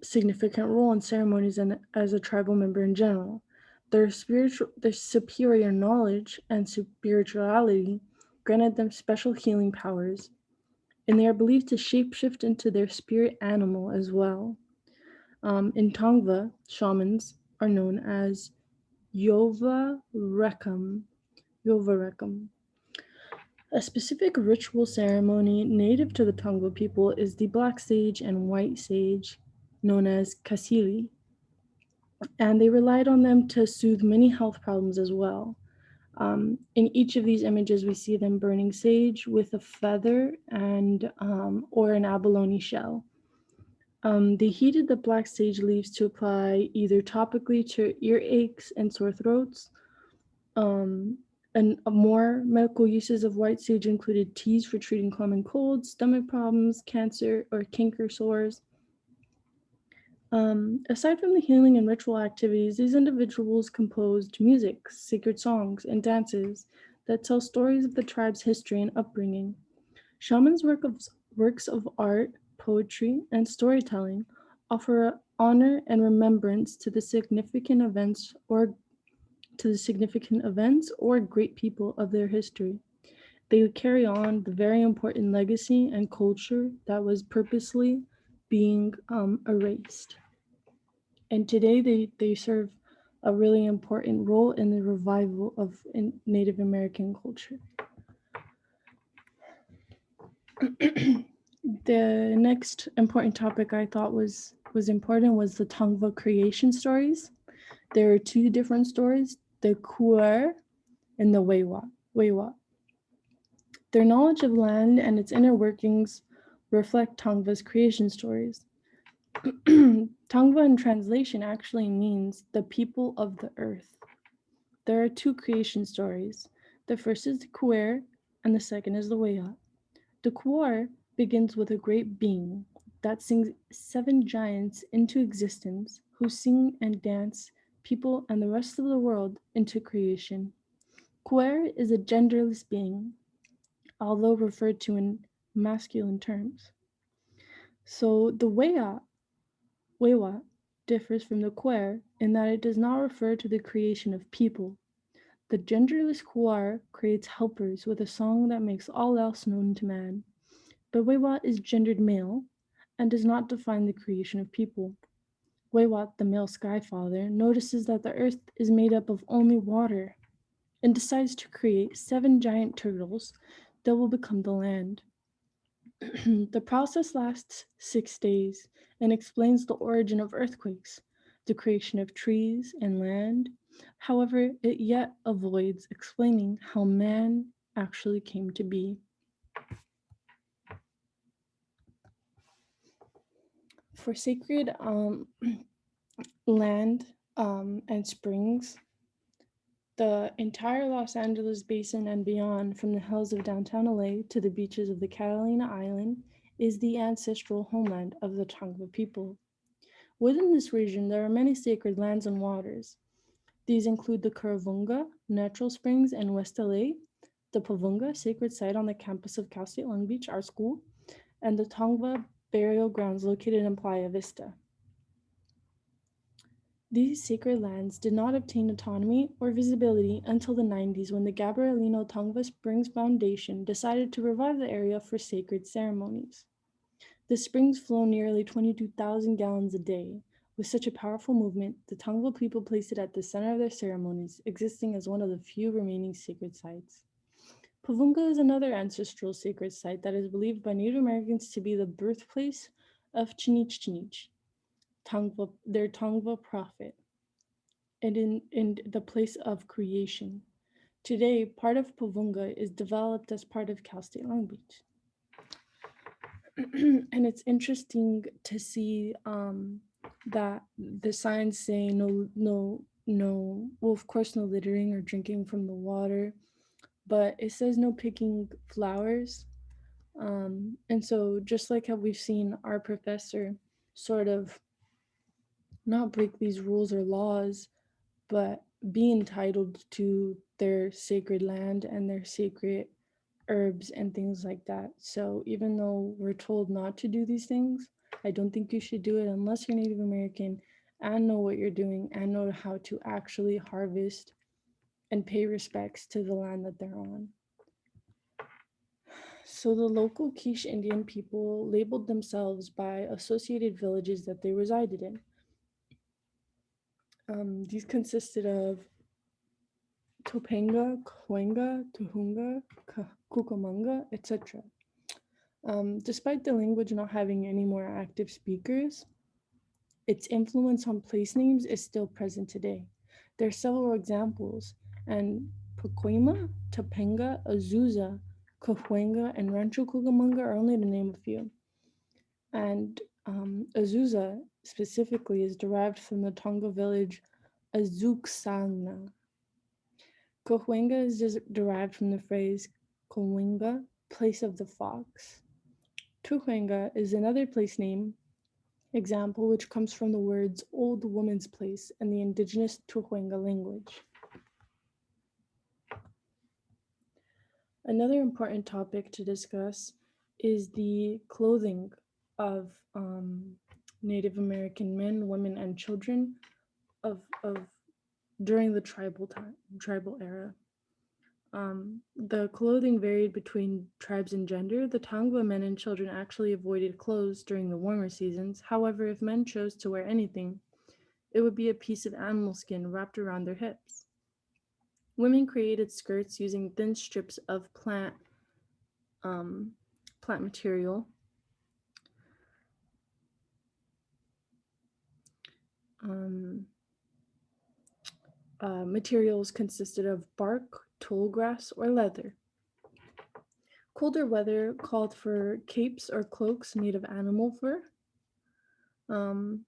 significant role in ceremonies and as a tribal member in general. Their superior knowledge and spirituality granted them special healing powers, and they are believed to shapeshift into their spirit animal as well. In Tongva, shamans are known as Yova Rekam. Yova Rekam. A specific ritual ceremony native to the Tongva people is the black sage and white sage, known as Kasili, and they relied on them to soothe many health problems as well. In each of these images, we see them burning sage with a feather and or an abalone shell. They heated the black sage leaves to apply either topically to earaches and sore throats. Um, and more medical uses of white sage included teas for treating common colds, stomach problems, cancer, or canker sores. Aside from the healing and ritual activities, these individuals composed music, sacred songs, and dances that tell stories of the tribe's history and upbringing. Shamans' works of art, poetry, and storytelling offer honor and remembrance to the significant events or great people of their history. They carry on the very important legacy and culture that was purposely being erased. And today they serve a really important role in the revival of Native American culture. The next important topic I thought was important was the Tongva creation stories. There are two different stories, the Kuer and the Wewa. Their knowledge of land and its inner workings reflect Tongva's creation stories. Tongva in translation actually means the people of the earth. There are two creation stories. The first is the Kuer, and the second is the Weya. The Kuer begins with a great being that sings 7 giants into existence, who sing and dance people and the rest of the world into creation. Kuer is a genderless being, although referred to in masculine terms. So the Wewa, differs from the Kuer in that it does not refer to the creation of people. The genderless Kuar creates helpers with a song that makes all else known to man. But Wewa is gendered male and does not define the creation of people. Wewa, the male sky father, notices that the earth is made up of only water and decides to create 7 giant turtles that will become the land. The process lasts 6 days and explains the origin of earthquakes, the creation of trees and land. However, it yet avoids explaining how man actually came to be. For sacred land and springs, the entire Los Angeles basin and beyond, from the hills of downtown LA to the beaches of the Catalina Island, is the ancestral homeland of the Tongva people. Within this region, there are many sacred lands and waters. These include the Curravunga Natural Springs in West LA, the Pavunga Sacred Site on the campus of Cal State Long Beach, our school, and the Tongva Burial Grounds located in Playa Vista. These sacred lands did not obtain autonomy or visibility until the 90s when the Gabrielino Tongva Springs Foundation decided to revive the area for sacred ceremonies. The springs flow nearly 22,000 gallons a day. With such a powerful movement, the Tongva people placed it at the center of their ceremonies, existing as one of the few remaining sacred sites. Pavunga is another ancestral sacred site that is believed by Native Americans to be the birthplace of Chinich, their Tongva prophet, and in the place of creation. Today, part of Pavunga is developed as part of Cal State Long Beach. And it's interesting to see that the signs say no, well, of course, no littering or drinking from the water, but it says no picking flowers. And so just like how we've seen our professor sort of not break these rules or laws, but be entitled to their sacred land and their sacred herbs and things like that. So even though we're told not to do these things, I don't think you should do it unless you're Native American and know what you're doing and know how to actually harvest and pay respects to the land that they're on. So the local Quiche Indian people labeled themselves by associated villages that they resided in. These consisted of Topanga, Cahuenga, Tuhunga, Cucamonga, etc. Despite the language not having any more active speakers, its influence on place names is still present today. There are several examples, and Pacoima, Topanga, Azusa, Cahuenga, and Rancho Cucamonga are only to name a few. And Azusa specifically is derived from the Tonga village Azuksana. Cahuenga is derived from the phrase Coenga, place of the fox. Tuhuenga is another place name example which comes from the words old woman's place in the indigenous Tuhuenga language. Another important topic to discuss is the clothing of Native American men, women, and children of during the tribal era. The clothing varied between tribes and gender. The Tongva men and children actually avoided clothes during the warmer seasons. However, if men chose to wear anything, it would be a piece of animal skin wrapped around their hips. Women created skirts using thin strips of plant material. Materials consisted of bark, tall grass, or leather. Colder weather called for capes or cloaks made of animal fur.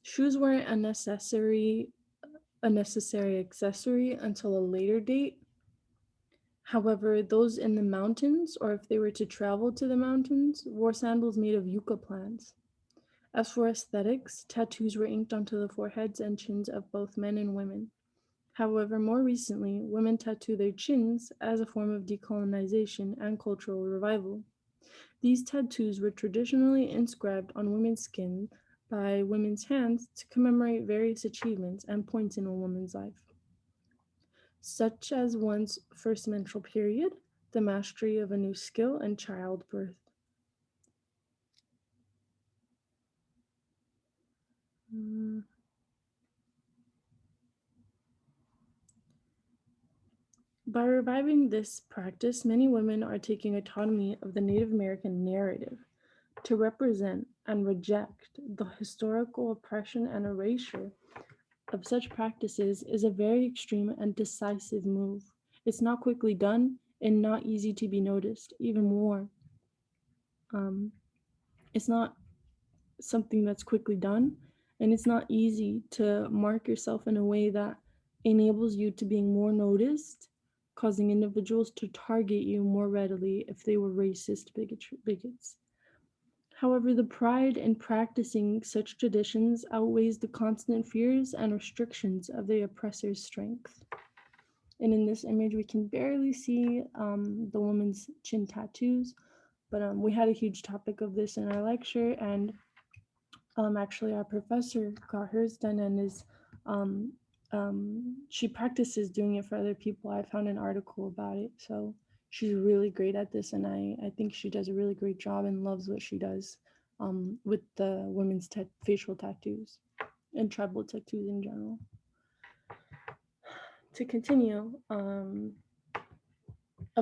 Shoes weren't a necessary accessory until a later date. However, those in the mountains, or if they were to travel to the mountains, wore sandals made of yucca plants. As for aesthetics, tattoos were inked onto the foreheads and chins of both men and women. However, more recently, women tattoo their chins as a form of decolonization and cultural revival. These tattoos were traditionally inscribed on women's skin by women's hands to commemorate various achievements and points in a woman's life, such as one's first menstrual period, the mastery of a new skill, and childbirth. By reviving this practice, many women are taking autonomy of the Native American narrative to represent and reject the historical oppression and erasure of such practices is a very extreme and decisive move. It's not quickly done and not easy to be noticed, even more. It's not something that's quickly done, and it's not easy to mark yourself in a way that enables you to being more noticed, causing individuals to target you more readily if they were racist bigots. However, the pride in practicing such traditions outweighs the constant fears and restrictions of the oppressor's strength. And in this image, we can barely see the woman's chin tattoos, but we had a huge topic of this in our lecture, and actually our professor got hers done and is she practices doing it for other people. I found an article about it, so she's really great at this, and I think she does a really great job and loves what she does with the women's facial tattoos and tribal tattoos in general. To continue, a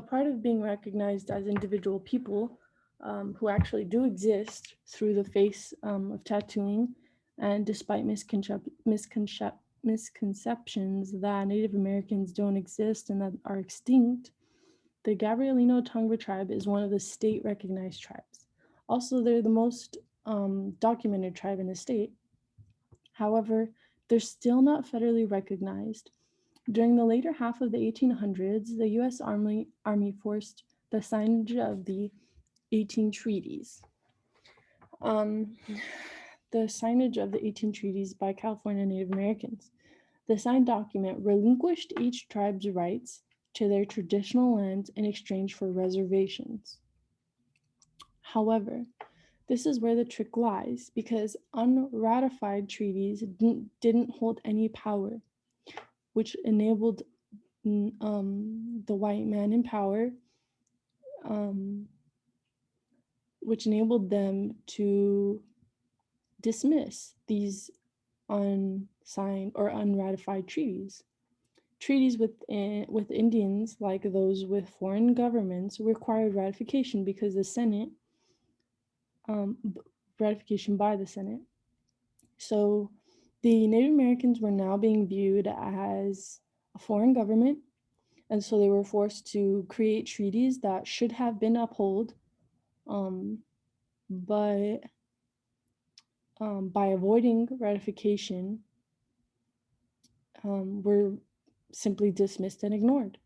part of being recognized as individual people who actually do exist through the face of tattooing, and despite misconceptions that Native Americans don't exist and that are extinct, the Gabrielino Tongva tribe is one of the state recognized tribes. Also, they're the most documented tribe in the state. However, they're still not federally recognized. During the later half of the 1800s, the U.S. Army forced the signage of the 18 treaties. The signage of the 18 treaties by California Native Americans. The signed document relinquished each tribe's rights to their traditional lands in exchange for reservations. However, This is where the trick lies, because unratified treaties didn't hold any power, which enabled the white man in power, um, which enabled them to dismiss these unsigned or unratified treaties. Treaties with Indians, like those with foreign governments, required ratification because the Senate, ratification by the Senate. So the Native Americans were now being viewed as a foreign government, and so they were forced to create treaties that should have been upheld, but by avoiding ratification, were simply dismissed and ignored.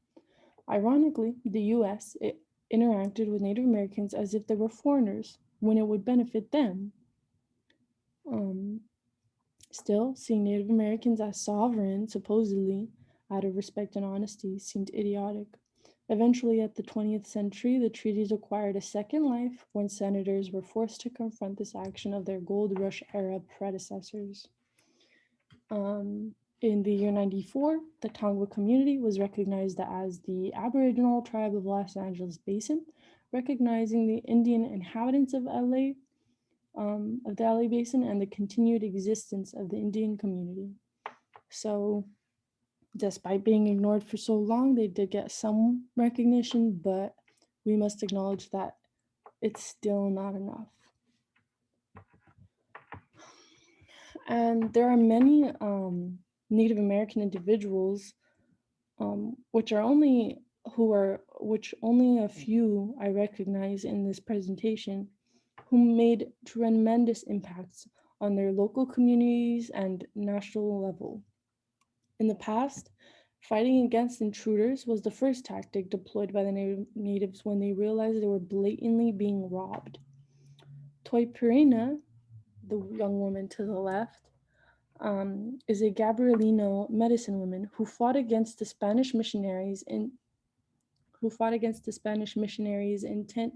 Ironically, the US interacted with Native Americans as if they were foreigners when it would benefit them. Still, seeing Native Americans as sovereign, supposedly, out of respect and honesty, seemed idiotic. Eventually, at the 20th century, the treaties acquired a second life when senators were forced to confront this action of their gold rush era predecessors. In the year 94, the Tongva community was recognized as the Aboriginal tribe of Los Angeles Basin, recognizing the Indian inhabitants of LA, of the LA Basin, and the continued existence of the Indian community. So, despite being ignored for so long, they did get some recognition, but we must acknowledge that it's still not enough. And there are many Native American individuals, which only a few I recognize in this presentation, who made tremendous impacts on their local communities and national level. In the past, fighting against intruders was the first tactic deployed by the natives when they realized they were blatantly being robbed. Toipurina, the young woman to the left, is a Gabrielino medicine woman who fought against the Spanish missionaries intent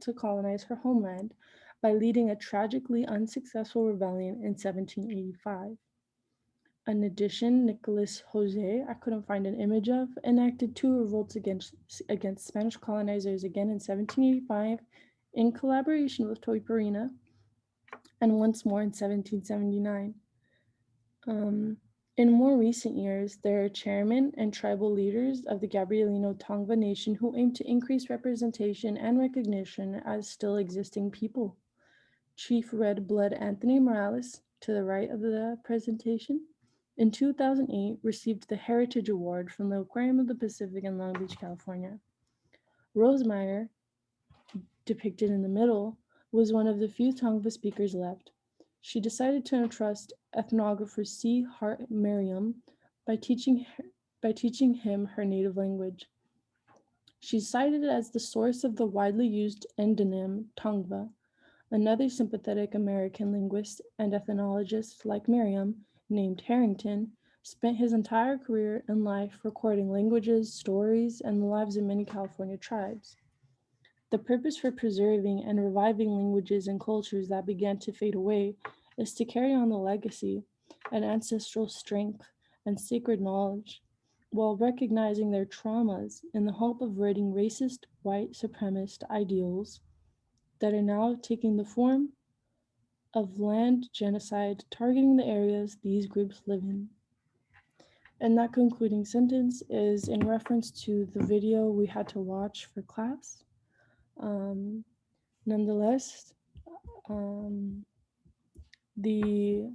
to colonize her homeland by leading a tragically unsuccessful rebellion in 1785. In addition, Nicolas Jose, I couldn't find an image of, enacted two revolts against Spanish colonizers again in 1785 in collaboration with Toipurina, and once more in 1779. In more recent years, there are chairmen and tribal leaders of the Gabrielino Tongva Nation who aim to increase representation and recognition as still existing people. Chief Red Blood Anthony Morales, to the right of the presentation, in 2008 received the Heritage Award from the Aquarium of the Pacific in Long Beach, California. Rose Meyer, depicted in the middle, was one of the few Tongva speakers left. She decided to entrust ethnographer C. Hart Merriam by teaching him her native language. She's cited as the source of the widely used endonym Tongva. Another sympathetic American linguist and ethnologist like Merriam, named Harrington, spent his entire career and life recording languages, stories, and the lives of many California tribes. The purpose for preserving and reviving languages and cultures that began to fade away is to carry on the legacy and ancestral strength and sacred knowledge, while recognizing their traumas in the hope of ridding racist white supremacist ideals that are now taking the form of land genocide targeting the areas these groups live in. And that concluding sentence is in reference to the video we had to watch for class. Nonetheless, the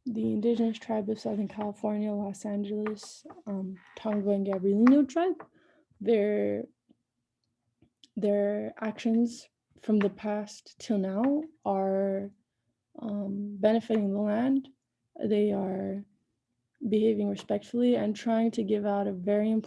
indigenous tribe of Southern California, Los Angeles, Tongva and Gabrielino tribe, their actions from the past till now are benefiting the land. They are behaving respectfully and trying to give out a very important